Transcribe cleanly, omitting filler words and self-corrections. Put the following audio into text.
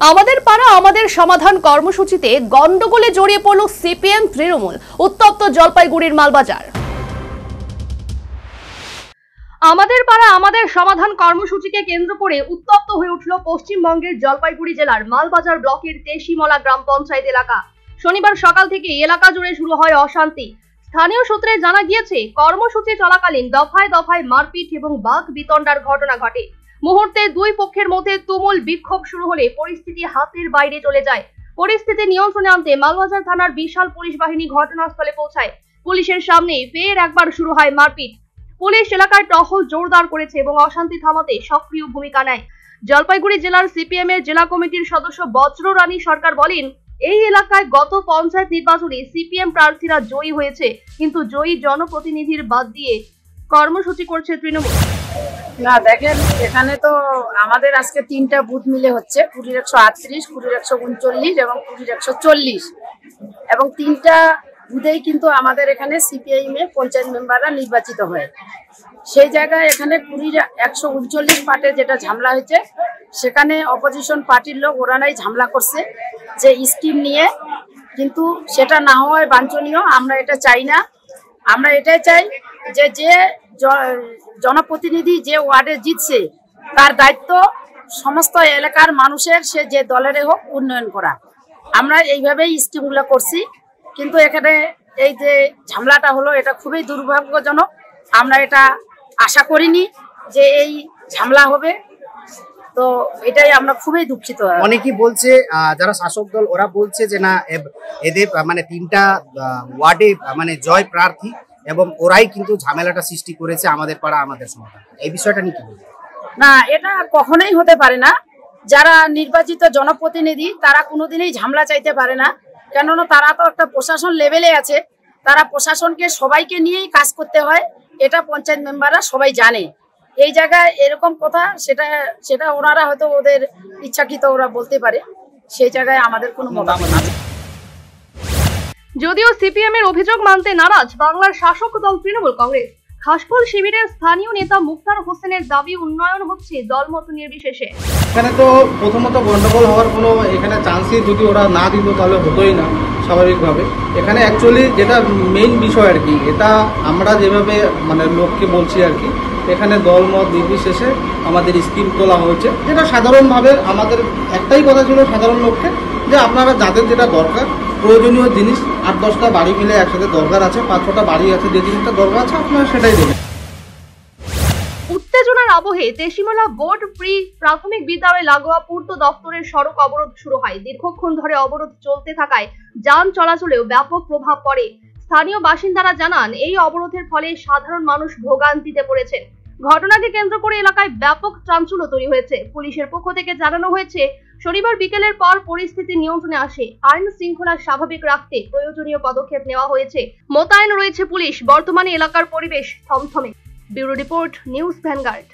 আমাদের পাড়া আমাদের সমাধান কর্মসূচিতে গন্ডগোলে জড়িয়ে পড়ল সিপিএম তৃণমূল। উত্তপ্ত জলপাইগুড়ির মালবাজার। আমাদের পাড়া আমাদের সমাধান কর্মসূচিকে কেন্দ্র করে উত্তপ্ত হয়ে উঠল পশ্চিমবঙ্গের জলপাইগুড়ি জেলার মালবাজার ব্লকের তেশিমলা গ্রাম পঞ্চায়েত এলাকা। শনিবার সকাল থেকে এলাকা জুড়ে শুরু হয় অশান্তি। স্থানীয় সূত্রে জানা গিয়েছে, কর্মসূচি চলাকালীন দফায় দফায় মারপিট এবং বাক বিতণ্ডার ঘটনা ঘটে। মুহূর্তে দুই পক্ষের মধ্যে তুমুল বিক্ষোভ শুরু হলে পরিস্থিতি হাতের বাইরে চলে যায়। পরিস্থিতি নিয়ন্ত্রণে আনতে মালবাজার থানার বিশাল পুলিশ বাহিনী ঘটনাস্থলে পৌঁছায়। পুলিশের সামনে ফের একবার শুরু হয় মারপিট। পুলিশ এলাকায় টহল জোরদার করেছে এবং অশান্তি থামাতে সক্রিয় ভূমিকা নেয়। জলপাইগুড়ি জেলার সিপিএম এর জেলা কমিটির সদস্য বজ্র রানী সরকার বলেন, এই এলাকায় গত পঞ্চায়েত নির্বাচনে সিপিএম প্রার্থীরা জয়ী হয়েছে, কিন্তু জয়ী জনপ্রতিনিধির বাদ দিয়ে কর্মসূচি করছে তৃণমূল। না দেখেন, এখানে তো আমাদের আজকে তিনটা বুথ মিলে হচ্ছে, 20-138, 20-139 এবং 20-140, এবং তিনটা বুথেই কিন্তু আমাদের এখানে সিপিআইএম এ পঞ্চায়েত মেম্বাররা নির্বাচিত হয়। সেই জায়গায় এখানে 20-139 পার্টে যেটা ঝামেলা হয়েছে, সেখানে অপোজিশন পার্টির লোক ওরানাই ঝামেলা করছে যে স্কিম নিয়ে, কিন্তু সেটা না হওয়ায় বাঞ্ছনীয়। আমরা এটা চাই না। আমরা এটাই চাই যে যে জনপ্রতিনিধি যে ওয়ার্ডে জিতছে, তার দায়িত্ব সমস্ত এলাকার মানুষের, সে যে দলের হোক, উন্নয়ন করা। আমরা এইভাবেই স্কিমগুলো করছি, কিন্তু এখানে এই যে ঝামেলাটা হলো, এটা খুবই দুর্ভাগ্যজনক। আমরা এটা আশা করিনি যে এই ঝামেলা হবে, তো এটাই আমরা খুবই দুঃখিত। অনেকেই বলছে, যারা শাসক দল ওরা বলছে যে না, এদের মানে তিনটা ওয়ার্ডে মানে জয় প্রার্থী এবং ওরাই কিন্তু ঝামেলাটা সৃষ্টি করেছে আমাদের পাড়া আমাদের সমাধান। এই বিষয়টা নিয়ে কি বলবেন? না, এটা কখনোই হতে পারে না। যারা নির্বাচিত জনপ্রতিনিধি তারা কোনোদিনই ঝামেলা চাইতে পারে না, কেননা তারা তো একটা প্রশাসন লেভেলে আছে। তারা প্রশাসনকে সবাইকে নিয়েই কাজ করতে হয়, এটা পঞ্চায়েত মেম্বাররা সবাই জানে। এই জায়গায় এরকম কথা, সেটা ওনারা হয়তো ওদের ইচ্ছাকৃত ওরা বলতে পারে, সেই জায়গায় আমাদের কোনো মতামত নেই। যদিও সিপিএম এর অভিযোগ মানতে নারাজ বাংলার শাসক দল তৃণমূল কংগ্রেস। খাসফুল শিবিরের স্থানীয় নেতা মুক্তার হোসেনের দাবি, উন্নয়ন হচ্ছে দলমত নির্বিশেষে। এখানে তো প্রথমত গন্ডগোল হওয়ার কোনো এখানে চান্সই যদি ওরা না দিত তাহলে হতোই না স্বাভাবিকভাবে। এখানে অ্যাকচুয়ালি যেটা মেইন বিষয় আর কি, এটা আমরা যেভাবে মানে লোককে বলছি আর কি, এখানে দলমত নির্বিশেষে আমাদের স্কিম তোলা হয়েছে, যেটা সাধারণভাবে আমাদের একটাই কথা ছিল সাধারণ লোককে, যে আপনারা যাদের যেটা দরকার, প্রয়োজনীয় জিনিস 8-10টা বাড়ি মিলে একসাথে দরকার আছে, 5-6টা বাড়ি আছে, যে জিনিসটা দরকার আছে আপনারা সেটাই দেবেন। উত্তেজনার আবহে তেশিমলা বোর্ড প্রি প্রাথমিক বিদ্যালয় লাগোয়া পূর্ত দপ্তরের সড়ক অবরোধ শুরু হয়। দীর্ঘক্ষণ ধরে অবরোধ চলতে থাকায় যান চলাচলেও ব্যাপক প্রভাব পড়ে। স্থানীয় বাসিন্দারা জানান, এই অবরোধের ফলে সাধারণ মানুষ ভোগান্তিতে পড়েছেন। ঘটনাকে কেন্দ্র করে এলাকায় ব্যাপক চাঞ্চল্য তৈরি হয়েছে। পুলিশের পক্ষ থেকে জানানো হয়েছে, শনিবার বিকেলের পর পরিস্থিতি নিয়ন্ত্রণে আসে। আইন শৃঙ্খলা স্বাভাবিক রাখতে প্রয়োজনীয় পদক্ষেপ নেওয়া হয়েছে। মোতায়েন রয়েছে পুলিশ। বর্তমানে এলাকার পরিবেশ থমথমে। Bureau report, news vanguard.